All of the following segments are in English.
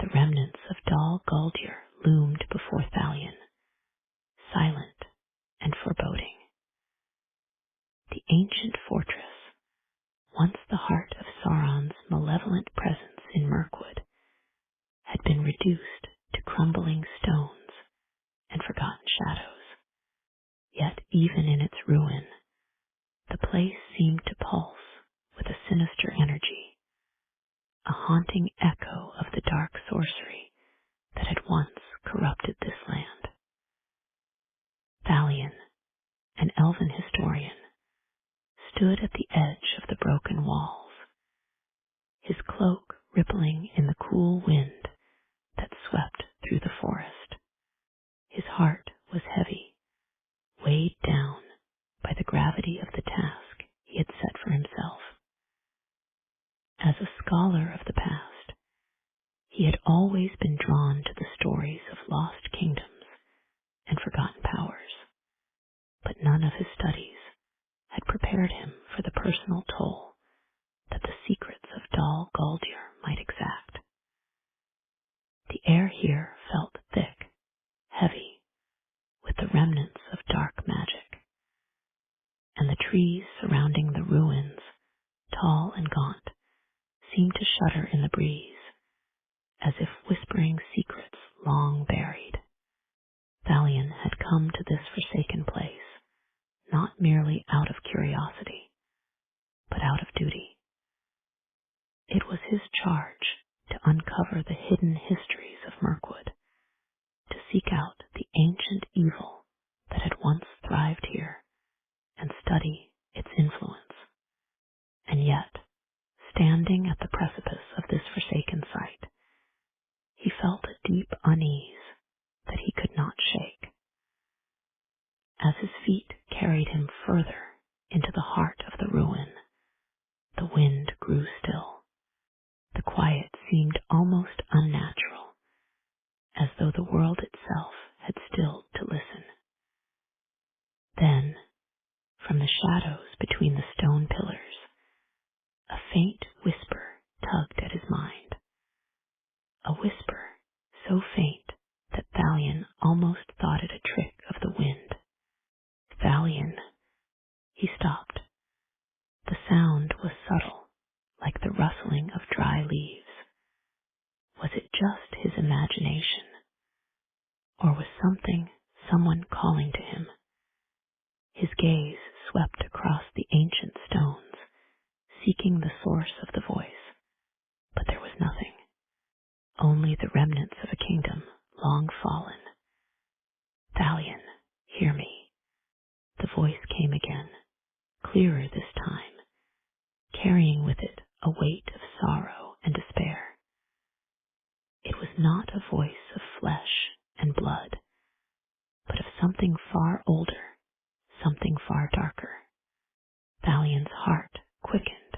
The remnants of Dol Guldur loomed before Thalion, silent and foreboding. The ancient fortress, once the heart of Sauron's malevolent presence in Mirkwood, had been reduced to crumbling stones and forgotten shadows. Yet even in its ruin, the place seemed to pulse with a sinister energy, a haunting echo of the dark sorcery that had once corrupted this land. Thalion, an elven historian, stood at the edge of the broken walls, his cloak rippling in the cool wind that swept through the forest. His heart was heavy, weighed down by the gravity of the task he had set for himself. As a scholar of the past, he had always been drawn to the stories of lost kingdoms and forgotten powers, but none of his studies had prepared him for the personal toll that the secrets of Dol Guldur might exact. The air here felt thick, heavy, with the remnants of dark magic, and the trees surrounding the ruins, tall and gaunt, seemed to shudder in the breeze, as if whispering secrets long buried. Thalion had come to this forsaken place, not merely out of curiosity, but out of duty. It was his charge to uncover the hidden histories of Mirkwood, to seek out the ancient evil that had once thrived here, and study its influence. And yet, standing at the precipice of this forsaken site, he felt a deep unease that he could not shake. As his feet carried him further into the heart of the ruin, the wind grew still. The quiet seemed almost unnatural, as though the world itself had stilled to listen. Then, from the shadows between the stone pillars, a faint whisper tugged at his mind. A whisper so faint that Thalion almost thought it a trick of the wind. Thalion. He stopped. The sound was subtle, like the rustling of dry leaves. Was it just his imagination? Or was someone calling to him? His gaze swept across the ancient stones, seeking the source of the voice, but there was nothing. Only the remnants of a kingdom long fallen. Thalion, hear me. The voice came again, clearer this time, carrying with it a weight of sorrow and despair. It was not a voice of flesh and blood, but of something far older, something far darker. Thalion's heart quickened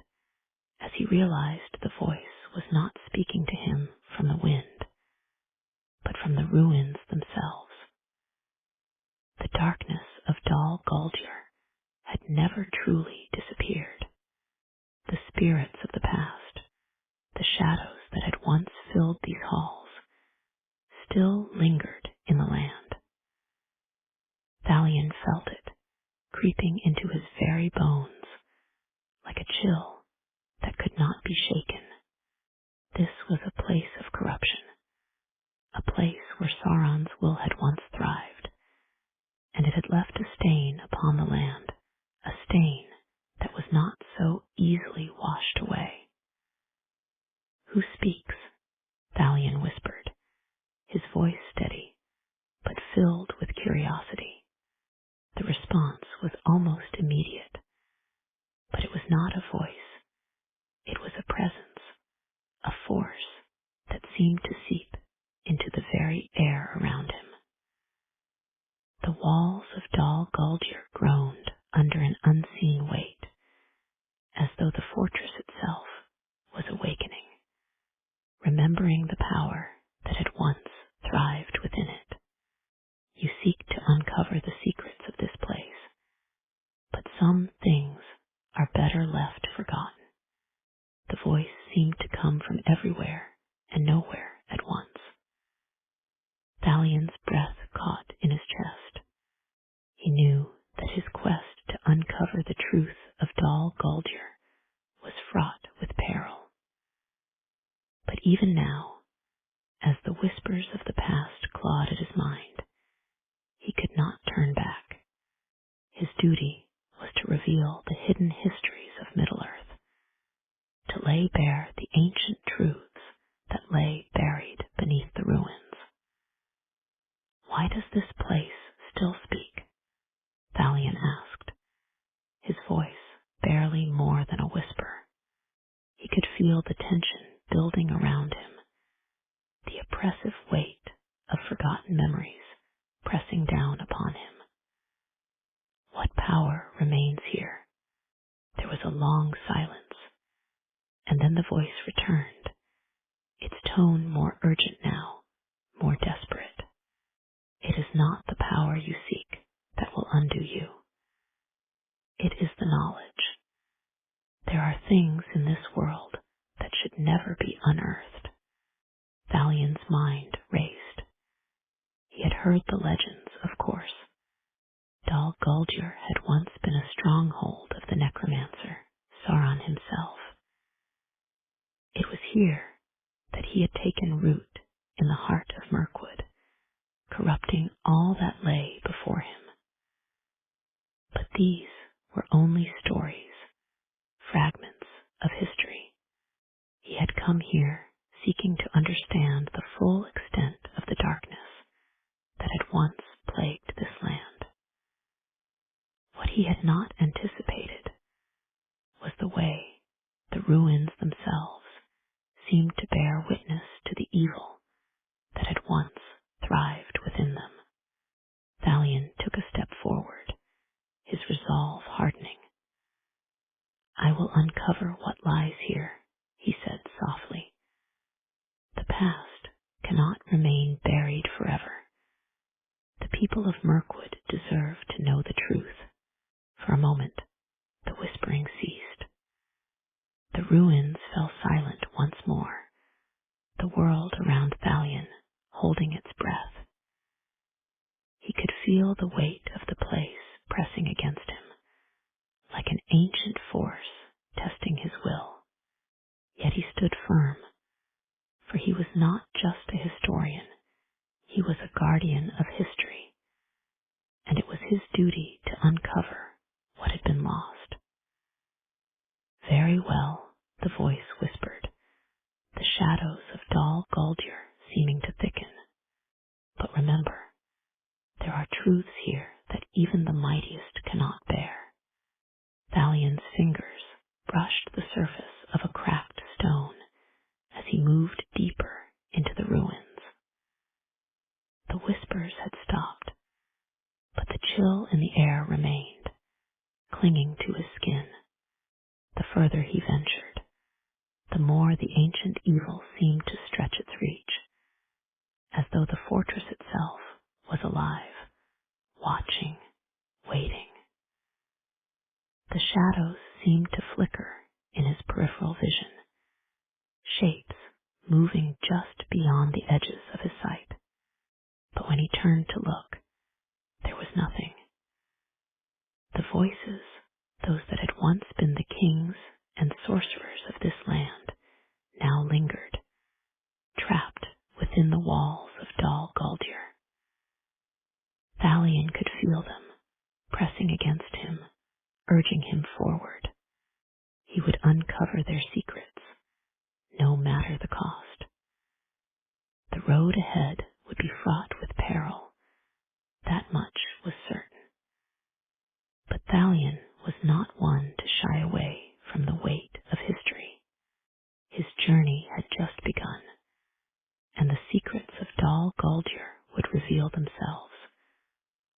as he realized the voice was not speaking to him from the wind, but from the ruins themselves. The darkness of Dol Guldur had never truly disappeared. The spirits of the past, the shadows that had once filled these halls, still lingered in the land. Thalion felt it, creeping into his very bones, like a chill that could not be shaken. This was a place of corruption, a place where Sauron's will had once thrived, and it had left a stain upon the land, a stain that was not so easily washed away. Who speaks? Thalion whispered, his voice steady, but filled with curiosity. The response was almost immediate, but it was not a voice. It was a presence, a force that seemed to seep into the very air around him. The walls of Dol Guldur groaned under an unseen weight, as though the fortress itself was awakening, remembering the power that had once thrived within it. You seek to uncover the secrets of this place, but some things are better left forgotten. The voice seemed to come from everywhere and nowhere at once. Thalian's breath caught in his chest. He knew that his quest to uncover the truth of Dol Guldur was fraught with peril. But even now, as the whispers of the past clawed at his mind, he could not turn back. His duty was to reveal the hidden histories of Middle-earth, to lay bare the ancient truths that lay buried beneath the ruins. "Why does this place still speak?" Thalian asked, his voice barely more than a whisper. He could feel the tension building around him, the oppressive weight of forgotten memories pressing down upon him. What power remains here? There was a long silence, and then the voice returned, its tone more urgent now, more desperate. "It is not the power you seek that will undo you. It is the knowledge. There are things in this world that should never be unearthed." Thalian's mind raced. He had heard the legends, of course. Dol Guldur had once been a stronghold of the necromancer, Sauron himself. It was here that he had taken root in the heart of Mirkwood, corrupting all that lay before him. But these were only stories, fragments of history. He had come here seeking to understand the full extent of the darkness that had once plagued this land. What he had not anticipated was the way the ruins themselves seemed to bear witness to the evil that had once thrived within them. Thalian took a step forward, his resolve hardening. "I will uncover what lies here," he said softly. "The past cannot remain buried forever. The people of Mirkwood deserve to know the truth." For a moment, the whispering ceased. The ruins fell silent once more, the world around Thalian holding its breath. He could feel the weight of the place pressing against him, like an ancient force testing his will. Yet he stood firm, for he was not just a historian, he was a guardian of history, and it was his duty to uncover what had been lost. "Very well," the voice whispered, the shadows of Dol Guldur seeming to thicken. "But remember, there are truths here that even the mightiest cannot bear." Thalian's fingers brushed the surface of a cracked stone as he moved deeper into the ruins. The whispers had stopped, but the chill in the air remained, clinging to his skin. The further he ventured, the more the ancient evil seemed to stretch its reach, as though the fortress itself was alive, watching, waiting. The shadows seemed to flicker in his peripheral vision, shapes moving just beyond the edges of his sight. But when he turned to look, there was nothing. The voices, those that had once been the kings and sorcerers of this land, now lingered, trapped within the walls of Dol Guldur. Thalian could feel them, pressing against him, urging him forward. He would uncover their secrets, no matter the cost. The road ahead would be fraught with peril, that much was certain. But Thalian was not one to shy away from the weight of history. His journey had just begun, and the secrets of Dol Guldur would reveal themselves,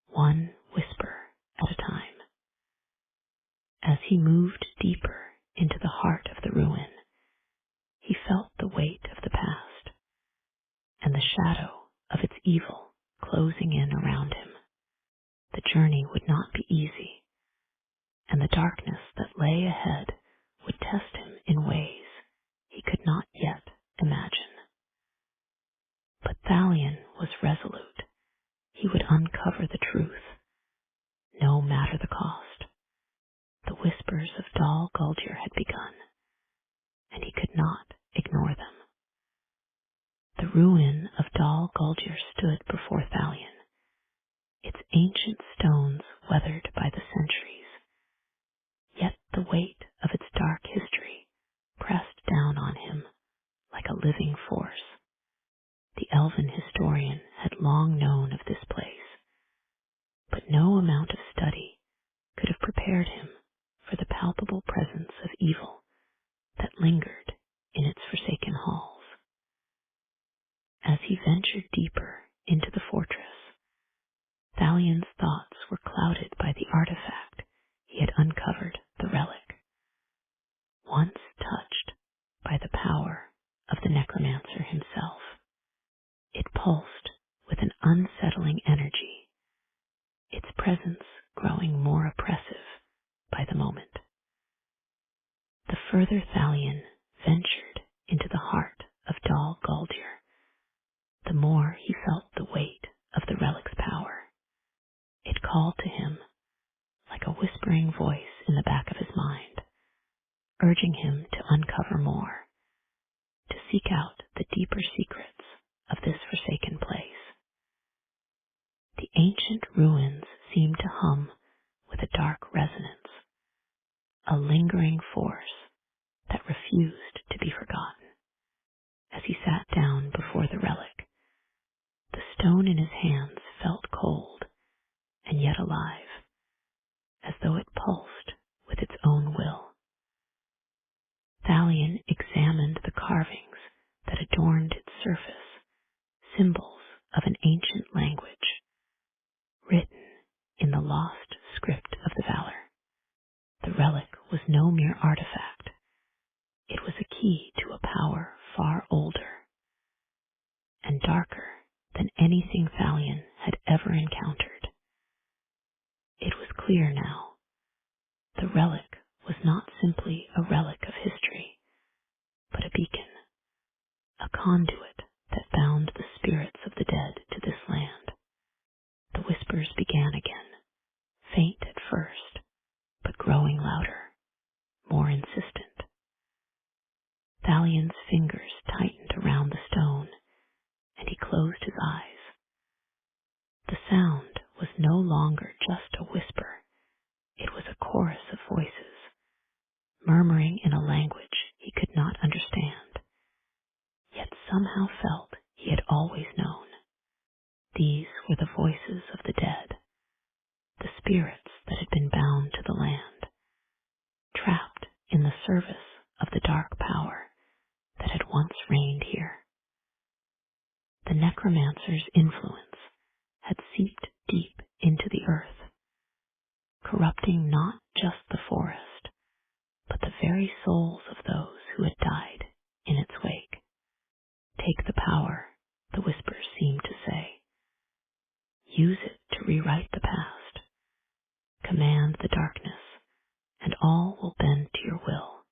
one whisper at a time. As he moved deeper into the heart of the ruin, he felt the weight of the past and the shadow of its evil closing in around him. The journey would not be easy, and the darkness that lay ahead would test him in ways he could not yet imagine. But Thalian was resolute. he would uncover the truth, no matter the cost. The whispers of Dol Guldur had begun, and he could not ignore them. The ruin of Dol Guldur stood before Thalion, its ancient stones weathered by the centuries, yet the weight of its dark history pressed down on him like a living force. The elven historian had long known of this place, but no amount of study could have prepared him for the palpable presence of evil that lingered in its forsaken halls. As he ventured deeper into the fortress, Thalion's thoughts were clouded by the artifact he had uncovered, the relic. Once touched by the power of the necromancer himself, it pulsed with an unsettling energy, its presence growing more oppressive by the moment. The further Thalion ventured into the heart of Dol Guldur, the more he felt the weight of the relic's power. It called to him like a whispering voice in the back of his mind, urging him to uncover more, to seek out the deeper secrets of this forsaken place. The ancient ruins seemed to hum with a dark resonance, a lingering force that refused to be forgotten. As he sat down before the relic, the stone in his hands felt cold and yet alive, as though it pulsed with its own will. Thalion examined the carvings that adorned its surface, symbols of an ancient language, written in the lost script of the Valor. The relic was no mere artifact. It was a key to a power far older and darker than anything Thalion had ever encountered. It was clear now. The relic was not simply a relic of history, but a beacon, a conduit that bound the spirits of the dead to this land. The whispers began again, faint at first, but growing louder, more insistent. Thalion's fingers tightened around the stone, and he closed his eyes. The sound was no longer just a whisper. It was a chorus of voices, murmuring in a language he could not understand, yet somehow felt he had always known. These were the voices of the dead, the spirits that had been bound to the land, trapped in the service of the dark power that had once reigned here. The necromancer's influence had seeped deep into the earth, corrupting not just the forest, but the very souls of those who had died in its wake. Take the power, the whispers seemed to say. Use it to rewrite the past. Command the darkness, and all will bend to your will.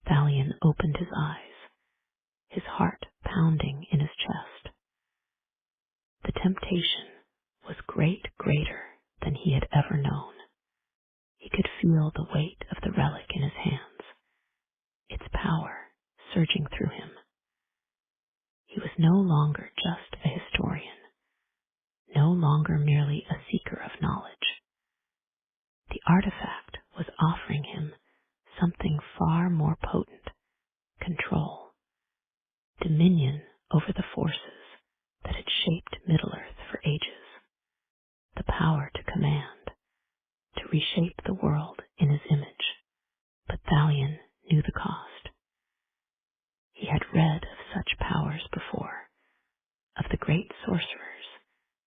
Thalion opened his eyes, his heart pounding in his chest. The temptation was greater than he had ever known. He could feel the weight of the relic in his hands, its power surging through him. He was no longer just a historian, no longer merely a seeker of knowledge. The artifact was offering him something far more potent: control, dominion over the forces that had shaped Middle-earth for ages, the power to command, to reshape the world in his image. But Thalion knew the cost. He had read of such powers before, of the great sorcerers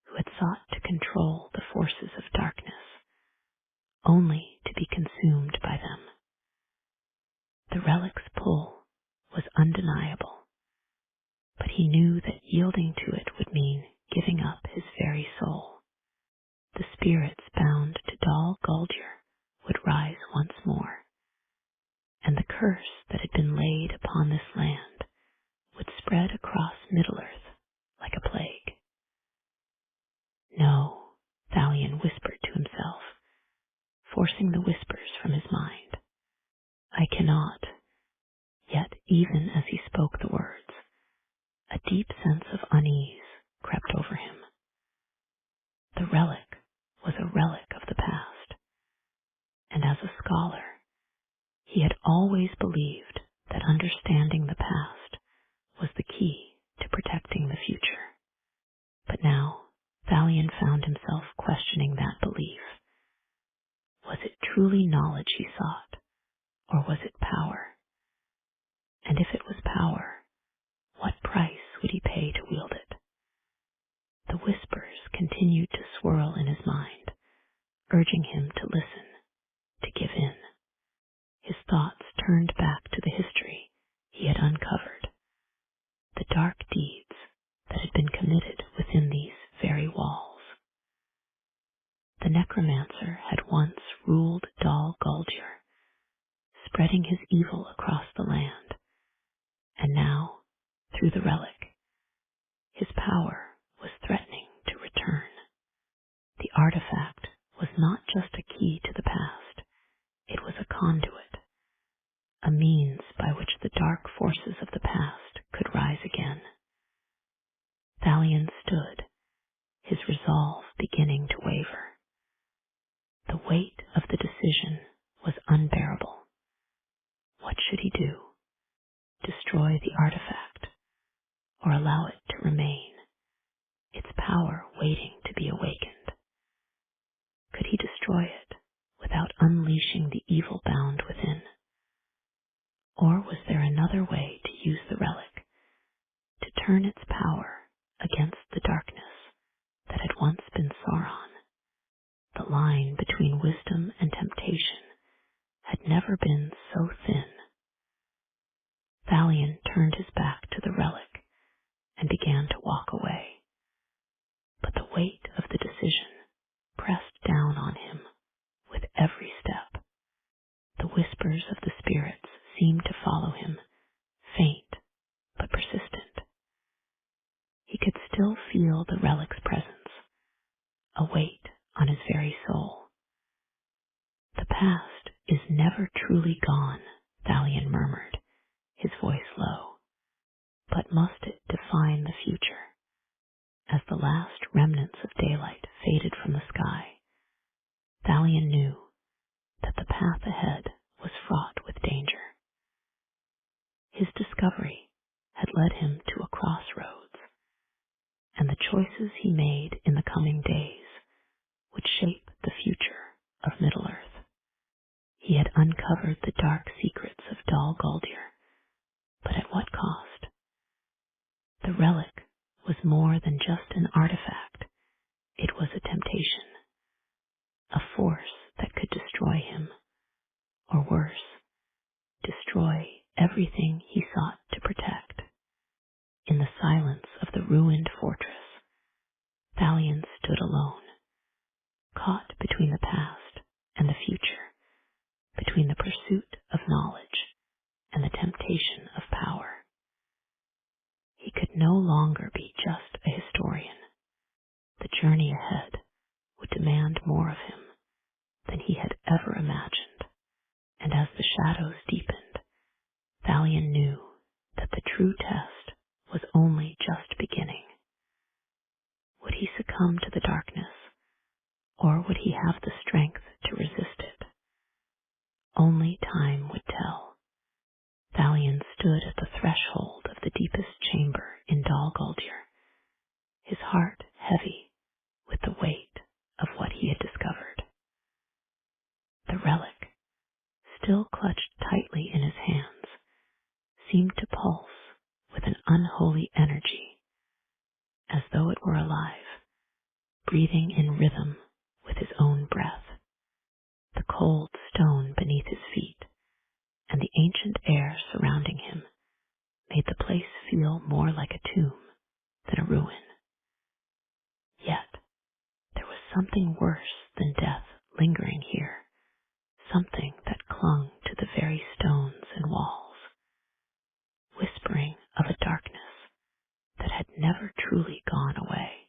who had sought to control the forces of darkness, only to be consumed by them. The relic's pull was undeniable, but he knew that yielding to it would mean giving up his very soul. The spirits bound to Dol Guldur would rise once more, and the curse that had been laid upon this land would spread across Middle-earth like a plague. A deep sense of unease crept over him. The relic was a relic of the past, and as a scholar, he had always believed that understanding the past was the key to protecting the future. But now, Thalion found himself questioning that belief. Was it truly knowledge he sought, or was it power? And if it was power, what price would he pay to wield it? The whispers continued to swirl in his mind, urging him to listen, to give in. His thoughts turned back to the history he had uncovered, the dark deeds that had been committed within these very walls. The necromancer had once ruled Dol Guldur, spreading his evil across the land, and now, through the relic, his power was threatening to return. The artifact was not just a key to the past, it was a conduit, a means by which the dark forces of the past could rise again. Thalion stood, his resolve beginning to waver. The weight of the decision was unbearable. What should he do? Destroy the artifact, or allow it to remain, its power waiting to be awakened? Could he destroy it without unleashing the evil bound within? Or was there another way to use the relic, to turn its power against the darkness that had once been Sauron? The line between wisdom and temptation had never been so thin. Thalion turned his back to the relic and began to walk away. But the weight of the decision pressed down on him with every step. The whispers of the spirits seemed to follow him, faint but persistent. He could still feel the relic's presence, a weight on his very soul. The past is never truly gone, Thalion murmured, his voice low. But must it define the future? As the last remnants of daylight faded from the sky, Thalion knew that the path ahead was fraught with danger. His discovery had led him to a crossroads, and the choices he made in the coming days would shape the future of Middle-earth. He had uncovered the dark secrets of Dol Guldur, but at what cost? The relic was more than just an artifact. It was a temptation, a force that could destroy him, or worse, destroy everything he sought to protect. In the silence of the ruined fortress, Thalion stood alone, caught between the past and the future, between the pursuit of knowledge and the temptation of power. He could no longer be just a historian. The journey ahead would demand more of him than he had ever imagined, and as the shadows deepened, Thalion knew that the true test was only just beginning. Would he succumb to the darkness, or would he have the strength to resist it? Only time would tell. Thalion stood at the threshold of the deepest chamber in Dol Guldur, his heart heavy with the weight of what he had discovered. The relic, still clutched tightly in his hands, seemed to pulse with an unholy energy, as though it were alive, breathing in rhythm with his own breath. The cold stone beneath his feet and the ancient air surrounding him made the place feel more like a tomb than a ruin. Yet there was something worse than death lingering here, something that clung to the very stones and walls, whispering of a darkness that had never truly gone away.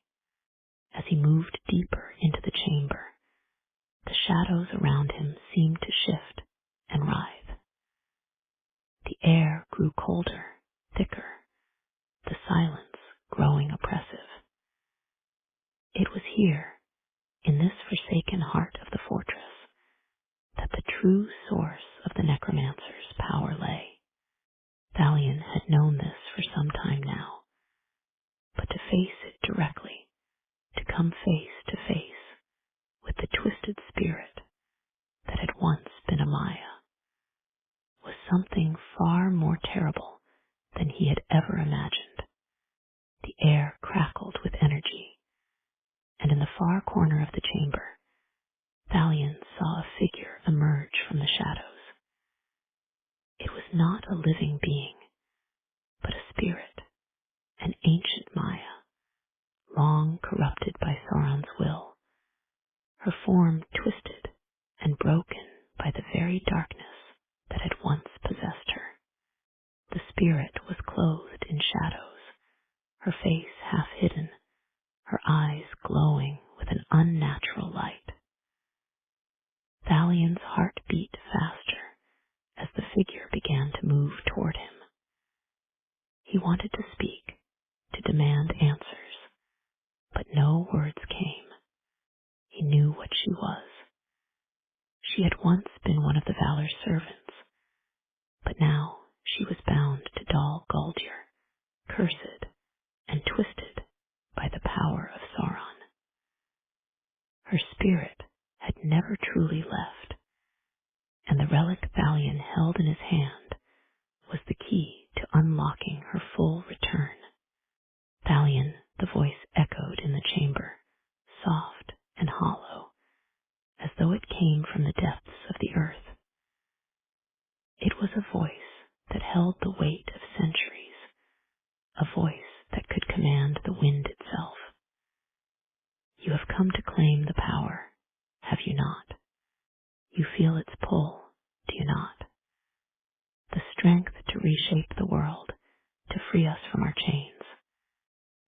As he moved deeper into the chamber, the shadows around him seemed to shift and writhe. The air grew colder, thicker, the silence growing oppressive. It was here, in this forsaken heart of the fortress, that the true source of the necromancer's power lay. Thalion had known this for some time now, but to face it directly, to come face to face with the twisted spirit that had once been a Maya, was something far more terrible than he had ever imagined. The air crackled with energy, and in the far corner of the chamber, Thalion saw a figure emerge from the shadows. It was not a living being, but a spirit, an ancient Maya, long corrupted by Sauron's will, her form twisted and broken by the very darkness that had once possessed her. The spirit was clothed in shadows, her face half hidden, her eyes glowing with an unnatural light. Thalion's heart beat faster as the figure began to move toward him. He wanted to speak, to demand answers, but no words came. He knew what she was. She had once been one of the Valor's servants, but now she was bound to Dol Guldur, cursed and twisted by the power of Sauron. Her spirit had never truly left, and the relic Thalion held in his hand was the key to unlocking her full return. Thalion, the voice echoed in the chamber, soft and hollow, as though it came from the depths of the earth. It was a voice that held the weight of centuries, a voice that could command the wind itself. You have come to claim the power, have you not? You feel its pull, do you not? The strength to reshape the world, to free us from our chains.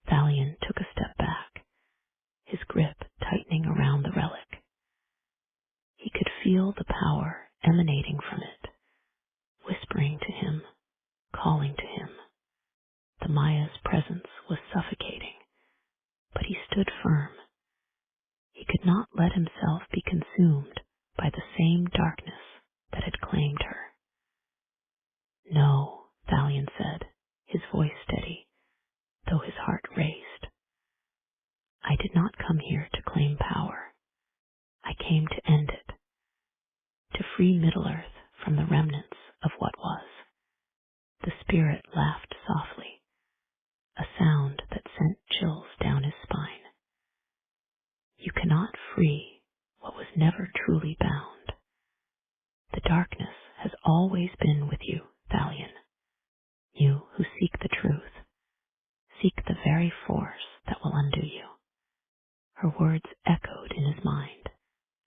Thalion took a step back, his grip tightening around the relic. He could feel the power emanating from it, whispering to him, calling to him. The Maya's presence was suffocating, but he stood firm. He could not let himself be consumed by the same darkness that had claimed her. No, Thalion said, his voice steady, though his heart raced. I did not come here to claim power. I came to end it, to free Middle-earth from the remnants of what was. The spirit laughed softly, a sound that sent chills down his spine. You cannot free what was never truly bound. The darkness has always been with you, Thalion. You who seek the truth, seek the very force that will undo you. Her words echoed in his mind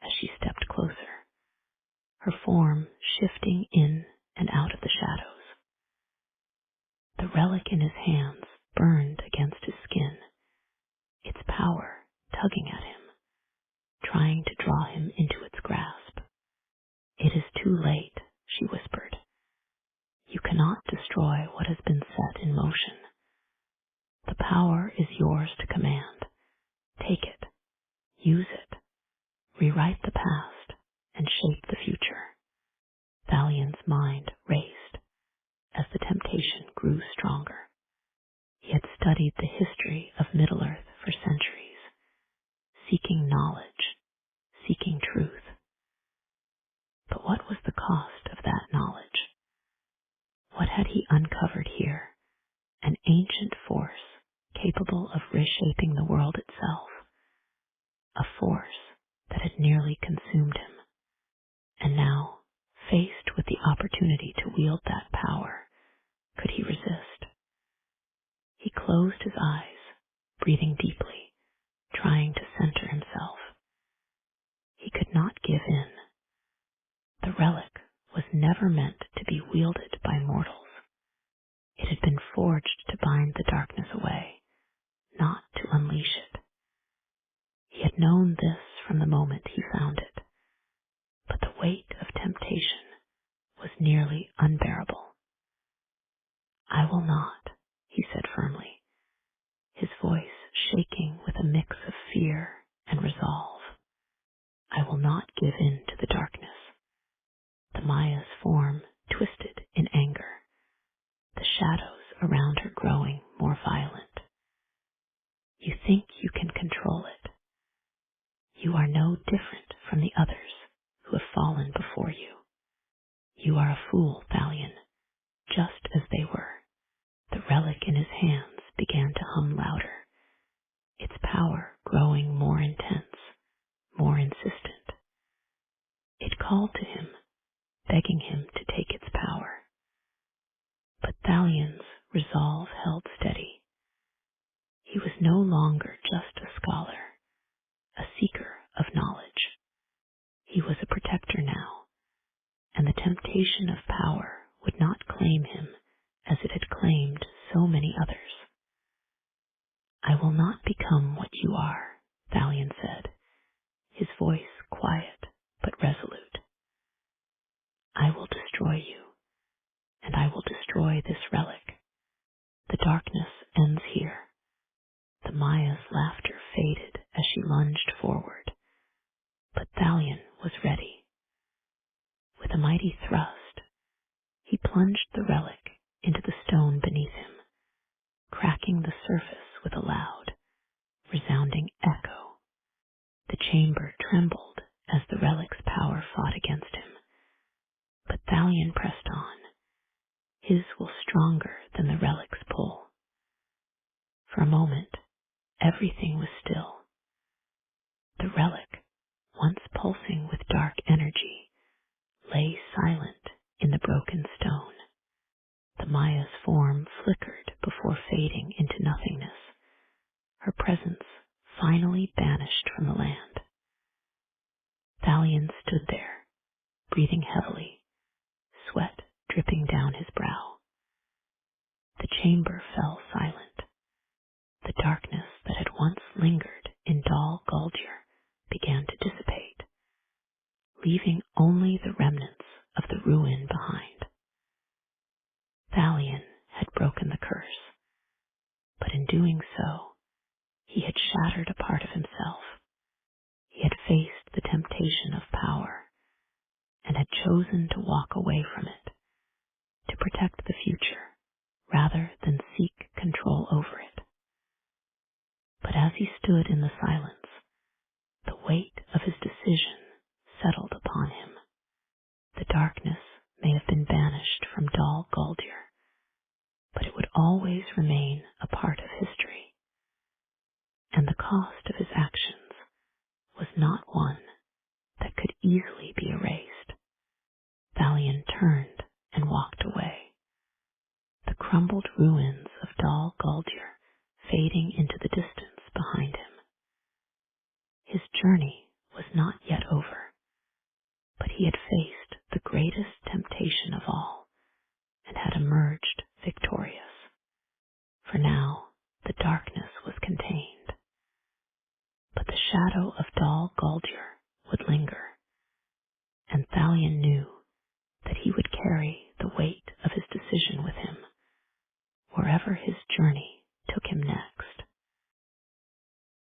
as she stepped closer, her form shifting in and out of the shadows. The relic in his hands burned against his skin, its power tugging at him, trying to draw him into its grasp. It is too late, she whispered. You cannot destroy what has been set in motion. The power is yours to command. Take it, use it, rewrite the past, and shape the future. Thalion's mind raced as the temptation grew stronger. He had studied the history of Middle-earth for centuries, seeking knowledge, seeking truth. But what was the cost of that knowledge? What had he uncovered here? An ancient force capable of reshaping the world itself, a force that had nearly consumed him. And now, faced with the opportunity to wield that power, could he resist? He closed his eyes, breathing deeply, trying to center himself. He could not give in. The relic was never meant to be wielded by mortals. It had been forged to bind the darkness away, not to unleash it. He had known this from the moment he found it, but the weight of temptation was nearly unbearable. I will not, he said firmly. fear and resolve. I will not give in to the darkness. The Maya's form twisted in anger, the shadows around her growing more violent. You think you can control it. You are no different from the others who have fallen before you. You are a fool, Thalion, just as they were. The relic in his hands began to hum louder, its power growing more intense, more insistent. It called to him, begging him to take its power. But Thalion's resolve held steady. He was no longer just a scholar, a seeker of knowledge. He was a protector now, and the temptation of power would not claim him as it had claimed so many others. I will not become what you are, Thalion said, his voice quiet but resolute. I will destroy you, and I will destroy this relic. The darkness ends here. The Maya's laughter faded as she lunged forward, but Thalion was ready. With a mighty thrust, he plunged the relic into the stone beneath him, cracking the surface with a loud, resounding echo. The chamber trembled as the relic's power fought against him, but Thalion pressed on. His was stronger than the relic's pull. For a moment, everything was still. The relic, once pulsing with dark energy, lay silent in the broken stone. The Maya's form flickered before fading into nothingness, her presence finally banished from the land. Thalion stood there, breathing heavily, sweat dripping down his brow. The chamber fell silent. The darkness that had once lingered in Dol Guldur began to dissipate, leaving only the remnants of the ruin behind. Thalion had broken the curse, but in doing so, he had shattered a part of himself. He had faced the temptation of power and had chosen to walk away from it, to protect the future rather than seek control over it. But as he stood in the silence, the weight of his decision settled upon him. The darkness may have been banished from Dol Guldur, but it would always remain a part of history, and the cost of his actions was not one that could easily be erased. Thalion turned and walked away, the crumbled ruins of Dol Guldur fading into the distance behind him. His journey was not yet over, but he had faced the greatest temptation of all and had emerged victorious. For now, the darkness was contained, but the shadow of Dol Guldur